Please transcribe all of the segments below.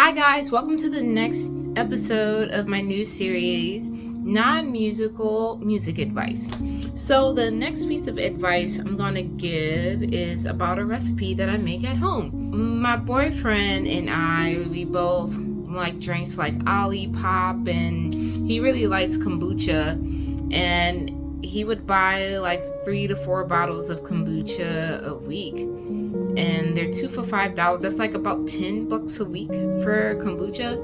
Hi guys, welcome to the next episode of my new series, Non-Musical Music Advice. So the next piece of advice I'm going to give is about a recipe that I make at home. My boyfriend and we both like drinks like Olipop, and he really likes kombucha, and he would buy like 3 to 4 bottles of kombucha a week. And they're 2 for $5. That's like about $10 a week for kombucha.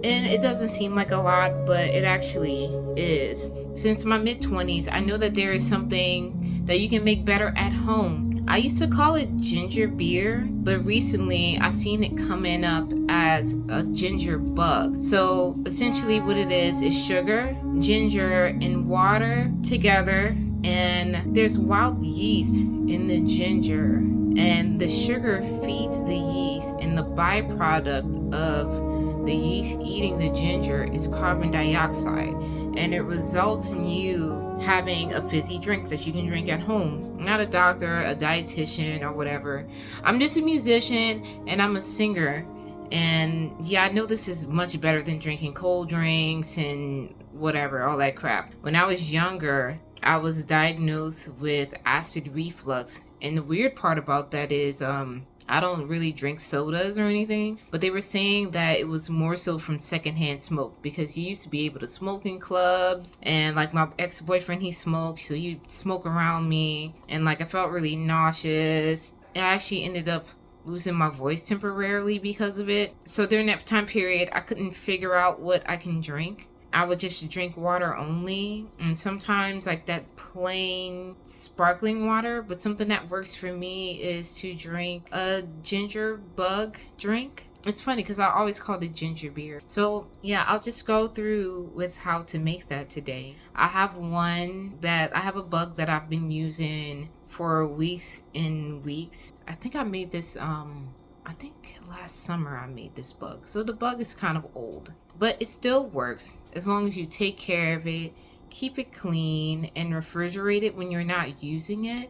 And it doesn't seem like a lot, but it actually is. Since my mid-20s, I know that there is something that you can make better at home. I used to call it ginger beer, but recently I've seen it coming up as a ginger bug. So essentially what it is sugar, ginger, and water together. And there's wild yeast in the ginger. And the sugar feeds the yeast, and the byproduct of the yeast eating the ginger is carbon dioxide, and it results in you having a fizzy drink that you can drink at home. I'm not a doctor, a dietitian, or whatever. I'm just a musician and I'm a singer, and yeah, I know this is much better than drinking cold drinks and whatever, all that crap. When I was younger, I was diagnosed with acid reflux. And the weird part about that is I don't really drink sodas or anything, but they were saying that it was more so from secondhand smoke, because you used to be able to smoke in clubs, and like my ex-boyfriend, he smoked, so he'd smoke around me, and like I felt really nauseous. I actually ended up losing my voice temporarily because of it. So during that time period, I couldn't figure out what I can drink. I would just drink water only, and sometimes like that plain sparkling water, but something that works for me is to drink a ginger bug drink. It's funny because I always called it ginger beer. So yeah, I'll just go through with how to make that today. I have a bug that I've been using for weeks and weeks. I think I made this I think last summer I made this bug. So the bug is kind of old, but it still works as long as you take care of it, keep it clean, and refrigerate it when you're not using it.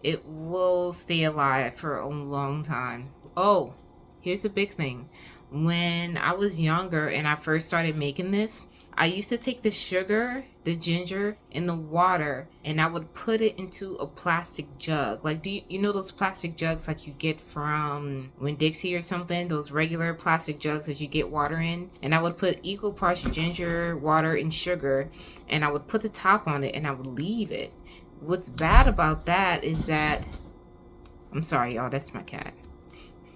It will stay alive for a long time. Oh, here's a big thing. When I was younger and I first started making this, I used to take the sugar, the ginger, and the water, and I would put it into a plastic jug. Like, do you know those plastic jugs like you get from Winn-Dixie or something? Those regular plastic jugs that you get water in? And I would put equal parts ginger, water, and sugar, and I would put the top on it, and I would leave it. What's bad about that is that... I'm sorry, y'all, that's my cat.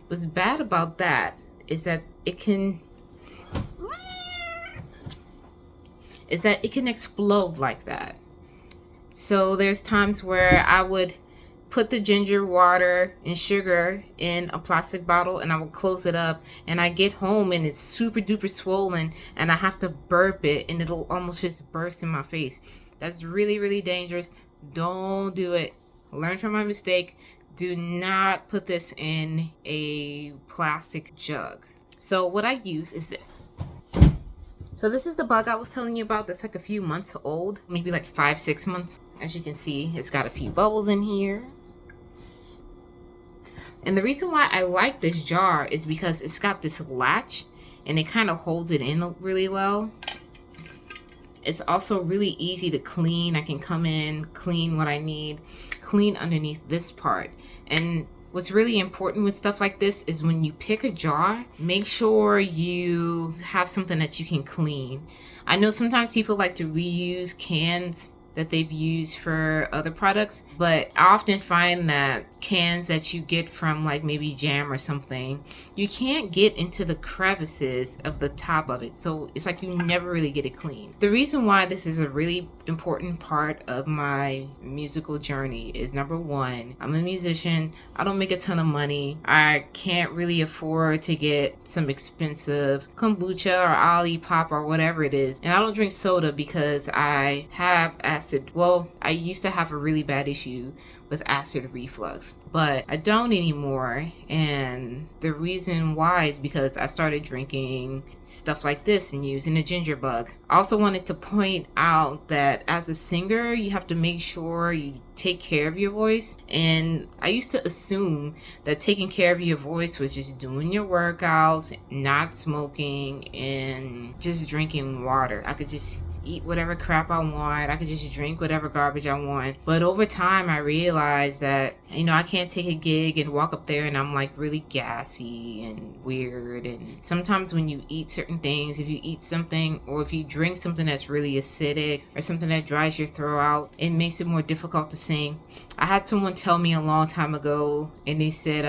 What's bad about that is that it can explode like that. So there's times where I would put the ginger, water, and sugar in a plastic bottle, and I would close it up, and I get home and it's super duper swollen, and I have to burp it, and it'll almost just burst in my face. That's really, really dangerous. Don't do it. Learn from my mistake. Do not put this in a plastic jug. So what I use is this. So this is the bug I was telling you about that's like a few months old, maybe like 5-6 months. As you can see, it's got a few bubbles in here. And the reason why I like this jar is because it's got this latch and it kind of holds it in really well. It's also really easy to clean. I can come in, clean what I need, clean underneath this part. And what's really important with stuff like this is when you pick a jar, make sure you have something that you can clean. I know sometimes people like to reuse cans that they've used for other products, but I often find that cans that you get from like maybe jam or something, you can't get into the crevices of the top of it, so it's like you never really get it clean. The reason why this is a really important part of my musical journey is, number one, I'm a musician. I don't make a ton of money. I can't really afford to get some expensive kombucha or Olipop or whatever it is, and I don't drink soda because I have acid I used to have a really bad issue with acid reflux, but I don't anymore. And the reason why is because I started drinking stuff like this and using a ginger bug. I also wanted to point out that as a singer, you have to make sure you take care of your voice. And I used to assume that taking care of your voice was just doing your workouts, not smoking, and just drinking water. I could just eat whatever crap I want. I could just drink whatever garbage I want. But over time, I realized that, I can't take a gig and walk up there and I'm like really gassy and weird. And sometimes when you eat certain things, if you eat something or if you drink something that's really acidic or something that dries your throat out, it makes it more difficult to sing. I had someone tell me a long time ago, and they said,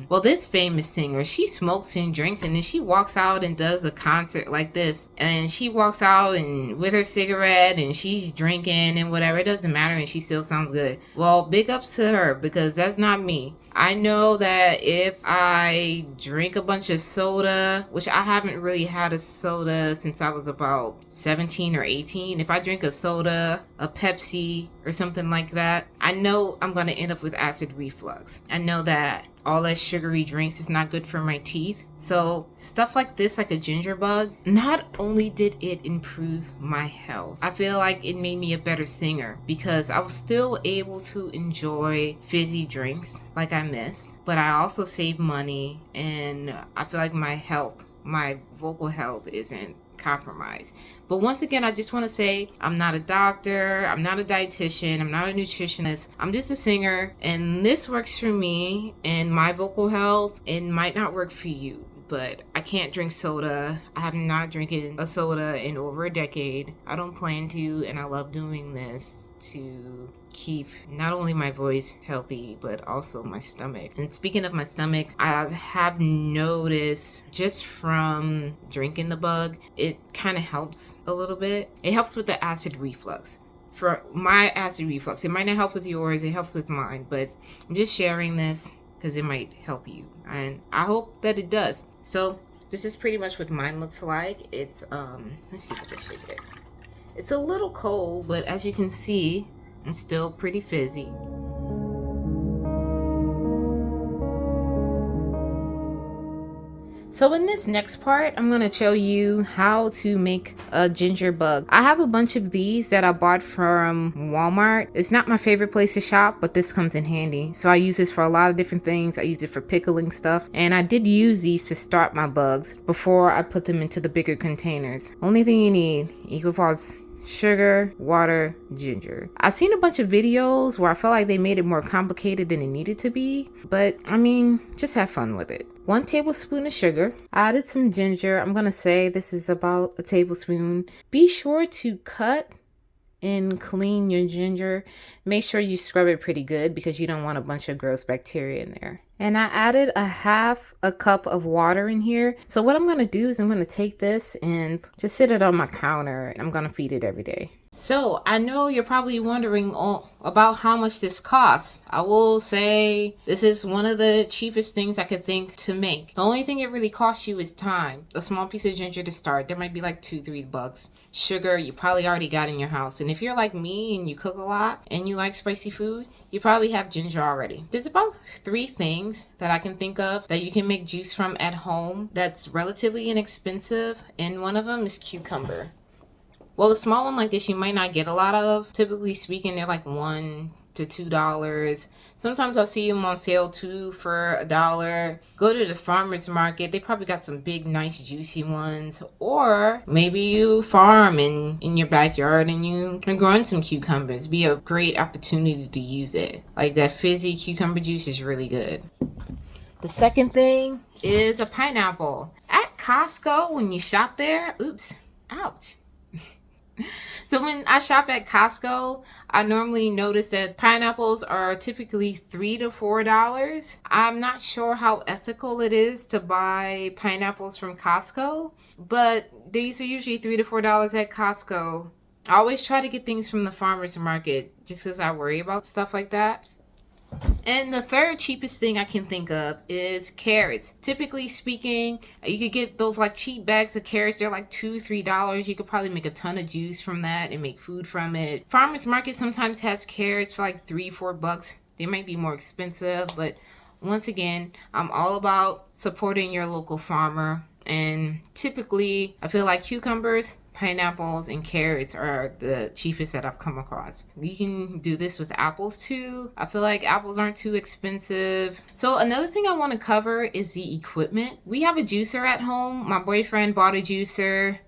well, this famous singer, she smokes and drinks, and then she walks out and does a concert like this, and she walks out and with her cigarette, and she's drinking and whatever, it doesn't matter, and she still sounds good. Well, big ups to her, because that's not me. I know that if I drink a bunch of soda, which I haven't really had a soda since I was about 17 or 18. If I drink a soda, a Pepsi, or something like that, I know I'm going to end up with acid reflux. I know that all that sugary drinks is not good for my teeth. So stuff like this, like a ginger bug, not only did it improve my health, I feel like it made me a better singer because I was still able to enjoy fizzy drinks like I miss, but I also saved money, and I feel like my vocal health isn't compromised. But once again, I just want to say I'm not a doctor, I'm not a dietitian, I'm not a nutritionist. I'm just a singer, and this works for me and my vocal health. It might not work for you, but I can't drink soda. I have not drinking a soda in over a decade. I don't plan to, and I love doing this to keep not only my voice healthy but also my stomach. And speaking of my stomach, I have noticed just from drinking the bug, it kind of helps a little bit. It helps with the acid reflux. For my acid reflux, it might not help with yours, it helps with mine, but I'm just sharing this because it might help you, and I hope that it does. So this is pretty much what mine looks like. It's let's see if I can shake it. It's a little cold, but as you can see, it's still pretty fizzy. So in this next part, I'm going to show you how to make a ginger bug. I have a bunch of these that I bought from Walmart. It's not my favorite place to shop, but this comes in handy. So I use this for a lot of different things. I use it for pickling stuff. And I did use these to start my bugs before I put them into the bigger containers. Only thing you need, equal parts sugar, water, ginger. I've seen a bunch of videos where I felt like they made it more complicated than it needed to be, but I mean, just have fun with it. 1 tablespoon of sugar. I added some ginger. I'm gonna say this is about a tablespoon. Be sure to cut and clean your ginger. Make sure you scrub it pretty good because you don't want a bunch of gross bacteria in there. And I added a half a cup of water in here. So what I'm going to do is I'm going to take this and just sit it on my counter, and I'm going to feed it every day. So I know you're probably wondering about how much this costs. I will say this is one of the cheapest things I could think to make. The only thing it really costs you is time. A small piece of ginger to start. There might be like $2-3. Sugar you probably already got in your house. And if you're like me and you cook a lot and you like spicy food, you probably have ginger already. There's about 3 things that I can think of that you can make juice from at home that's relatively inexpensive, and one of them is cucumber. Well, a small one like this you might not get a lot of. Typically speaking, they're like $1 to $2. Sometimes I'll see them on sale too for $1. Go to the farmer's market. They probably got some big, nice, juicy ones. Or maybe you farm in your backyard and you are growing some cucumbers. Be a great opportunity to use it. Like that fizzy cucumber juice is really good. The second thing is a pineapple. At Costco, when you shop there, ouch. So when I shop at Costco, I normally notice that pineapples are typically $3 to $4. I'm not sure how ethical it is to buy pineapples from Costco, but these are usually $3 to $4 at Costco. I always try to get things from the farmer's market just because I worry about stuff like that. And the third cheapest thing I can think of is carrots. Typically speaking, you could get those like cheap bags of carrots. They're like $2-3. You could probably make a ton of juice from that and make food from it. Farmers market sometimes has carrots for like $3-4. They might be more expensive, but once again, I'm all about supporting your local farmer. And typically, I feel like cucumbers, pineapples, and carrots are the cheapest that I've come across. You can do this with apples too. I feel like apples aren't too expensive. So another thing I want to cover is the equipment. We have a juicer at home. My boyfriend bought a juicer.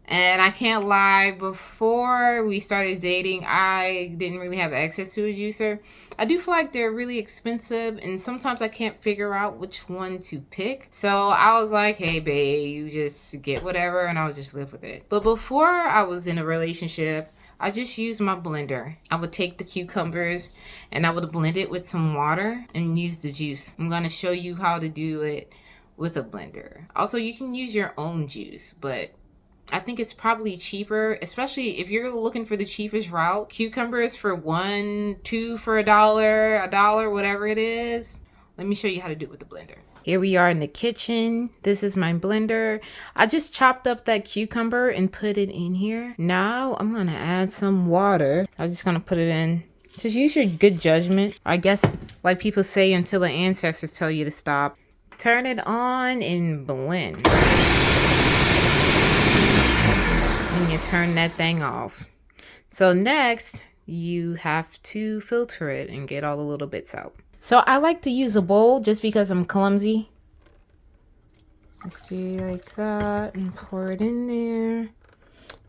And I can't lie, before we started dating, I didn't really have access to a juicer. I do feel like they're really expensive, and sometimes I can't figure out which one to pick. So I was like, hey, babe, you just get whatever, and I'll just live with it. But before I was in a relationship, I just used my blender. I would take the cucumbers, and I would blend it with some water and use the juice. I'm going to show you how to do it with a blender. Also, you can use your own juice, but I think it's probably cheaper, especially if you're looking for the cheapest route. Cucumbers for $1, $2 for $1, whatever it is. Let me show you how to do it with the blender. Here we are in the kitchen. This is my blender. I just chopped up that cucumber and put it in here. Now I'm gonna add some water. I'm just gonna put it in. Just use your good judgment. I guess, like people say, until the ancestors tell you to stop. Turn it on and blend. And you turn that thing off. So next, you have to filter it and get all the little bits out. So I like to use a bowl just because I'm clumsy. Just do like that and pour it in there.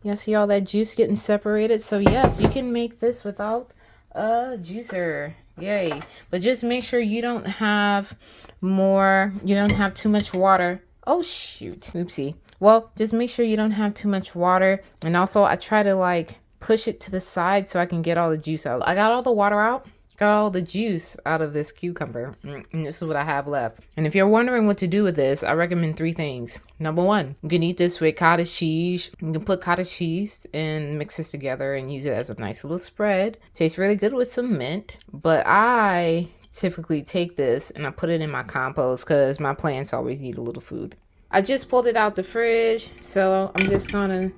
Yeah, see all that juice getting separated? So yes, you can make this without a juicer. Yay. But just make sure you don't have too much water. Oh shoot, oopsie. Well, just make sure you don't have too much water. And also I try to like push it to the side so I can get all the juice out. I got all the water out, got all the juice out of this cucumber. And this is what I have left. And if you're wondering what to do with this, I recommend 3 things. Number 1, you can eat this with cottage cheese. You can put cottage cheese and mix this together and use it as a nice little spread. Tastes really good with some mint. But I typically take this and I put it in my compost because my plants always need a little food. I just pulled it out the fridge, so I'm just gonna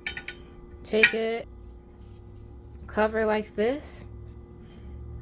take it, cover like this,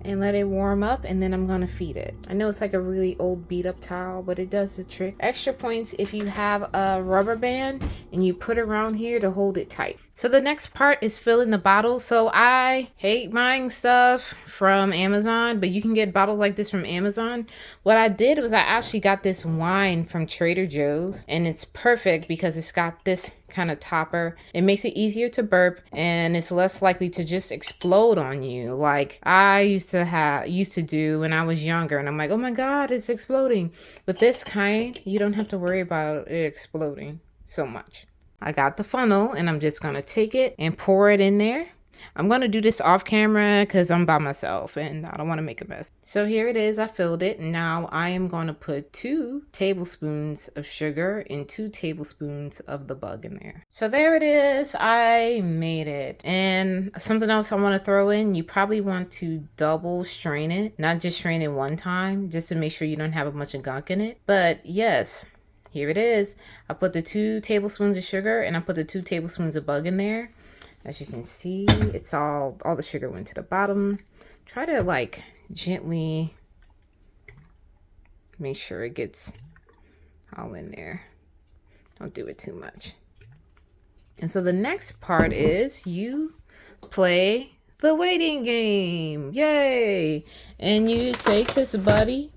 and let it warm up, and then I'm gonna feed it. I know it's like a really old beat up towel, but it does the trick. Extra points if you have a rubber band and you put it around here to hold it tight. So the next part is filling the bottle. So I hate buying stuff from Amazon, but you can get bottles like this from Amazon. What I did was I actually got this wine from Trader Joe's, and it's perfect because it's got this kind of topper. It makes it easier to burp, and it's less likely to just explode on you like I used to do when I was younger, and I'm like, oh my god, it's exploding. With this kind, you don't have to worry about it exploding so much. I got the funnel, and I'm just gonna take it and pour it in there. I'm gonna do this off camera because I'm by myself and I don't want to make a mess. So here it is, I filled it. Now I am gonna put 2 tablespoons of sugar and 2 tablespoons of the bug in there. So there it is, I made it. And something else I want to throw in, you probably want to double strain it, not just strain it one time, just to make sure you don't have a bunch of gunk in it. But yes, here it is. I put the 2 tablespoons of sugar and I put the 2 tablespoons of bug in there. As you can see, it's all the sugar went to the bottom. Try to like gently make sure it gets all in there. Don't do it too much. And so the next part is you play the waiting game. Yay! And you take this buddy,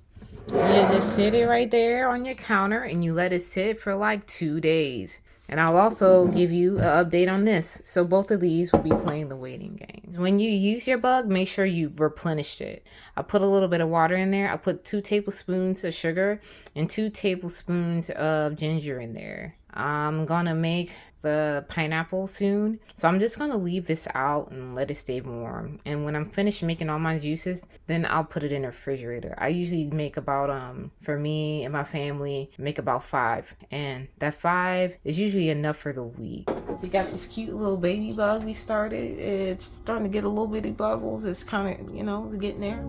you just sit it right there on your counter and you let it sit for like 2 days. And I'll also give you an update on this. So both of these will be playing the waiting games. When you use your bug, make sure you replenish it. I put a little bit of water in there. I put 2 tablespoons of sugar and 2 tablespoons of ginger in there. I'm gonna make the pineapple soon, so I'm just gonna leave this out and let it stay warm. And when I'm finished making all my juices, then I'll put it in the refrigerator. I usually make about for me and my family, make about 5, and that 5 is usually enough for the week. We got this cute little baby bug we started. It's starting to get a little bitty bubbles. It's kind of, getting there.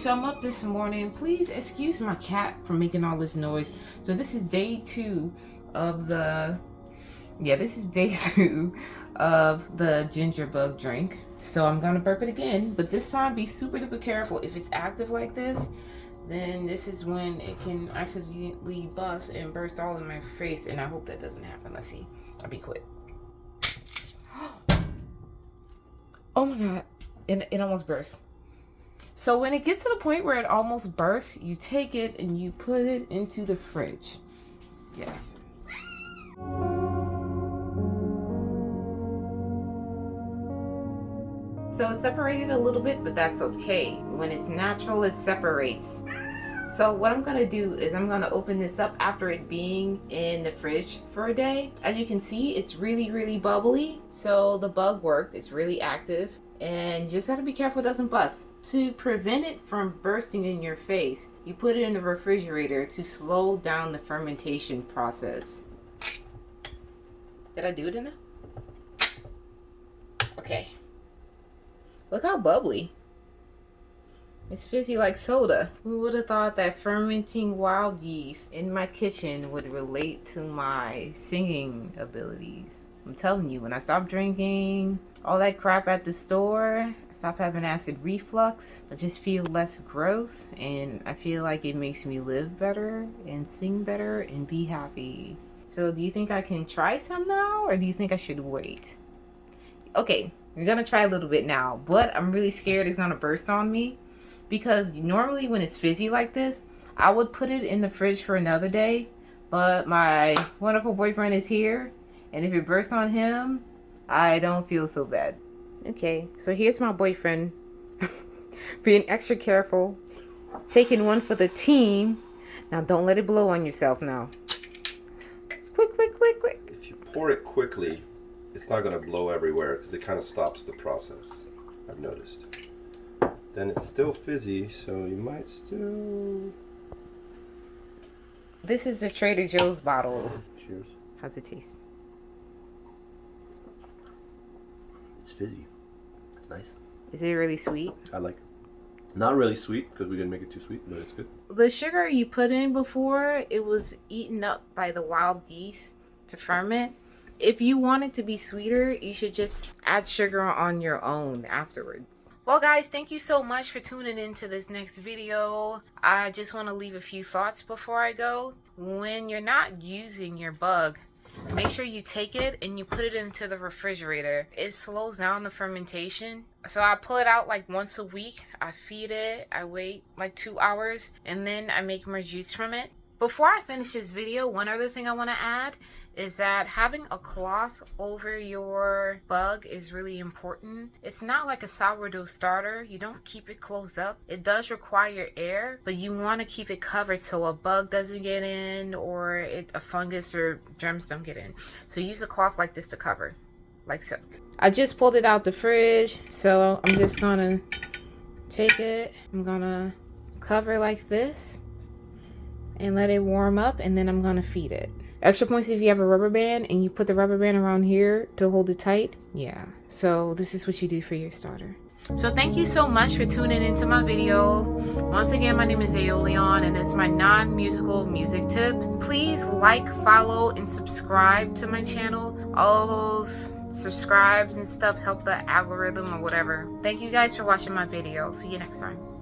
so I'm up this morning. Please excuse my cat for making all this noise. So this is day 2 of the ginger bug drink. So I'm gonna burp it again, but this time be super duper careful. If it's active like this, then this is when it can accidentally bust and burst all in my face, and I hope that doesn't happen. Let's see. I'll be quick. Oh my god, it almost burst. So when it gets to the point where it almost bursts, you take it and you put it into the fridge. Yes. So it separated a little bit, but that's okay. When it's natural, it separates. So what I'm gonna do is I'm gonna open this up after it being in the fridge for a day. As you can see, it's really, really bubbly. So the bug worked, it's really active. And just gotta be careful it doesn't bust. To prevent it from bursting in your face, you put it in the refrigerator to slow down the fermentation process. Did I do it in there? Okay. Look how bubbly. It's fizzy like soda. Who would have thought that fermenting wild yeast in my kitchen would relate to my singing abilities? I'm telling you, when I stopped drinking all that crap at the store, I stopped having acid reflux. I just feel less gross, and I feel like it makes me live better and sing better and be happy. So do you think I can try some now, or do you think I should wait? Okay, we're gonna try a little bit now, but I'm really scared it's gonna burst on me, because normally when it's fizzy like this, I would put it in the fridge for another day, but my wonderful boyfriend is here, and if it bursts on him, I don't feel so bad. Okay, so here's my boyfriend being extra careful, taking one for the team. Now don't let it blow on yourself now. Quick, quick, quick, quick. If you pour it quickly, it's not going to blow everywhere because it kind of stops the process, I've noticed. Then it's still fizzy, so you might still... This is the Trader Joe's bottle. Cheers. How's it taste? It's fizzy. It's nice. Is it really sweet? I like it. Not really sweet because we didn't make it too sweet, but it's good. The sugar you put in before, it was eaten up by the wild yeast to ferment. If you want it to be sweeter, you should just add sugar on your own afterwards. Well guys, thank you so much for tuning into this next video. I just want to leave a few thoughts before I go. When you're not using your bug, make sure you take it and you put it into the refrigerator. It slows down the fermentation. So I pull it out like once a week. I feed it, I wait like 2 hours, and then I make more juice from it. Before I finish this video, one other thing I want to add is that having a cloth over your bug is really important. It's not like a sourdough starter. You don't keep it closed up. It does require air, but you want to keep it covered so a bug doesn't get in, or a fungus or germs don't get in. So use a cloth like this to cover, like so. I just pulled it out the fridge, so I'm just gonna take it. I'm gonna cover like this and let it warm up, and then I'm gonna feed it. Extra points if you have a rubber band and you put the rubber band around here to hold it tight. Yeah, so this is what you do for your starter. So thank you so much for tuning into my video. Once again, my name is Aeolion, and this is my non-musical music tip. Please like, follow, and subscribe to my channel. All those subscribes and stuff help the algorithm or whatever. Thank you guys for watching my video. See you next time.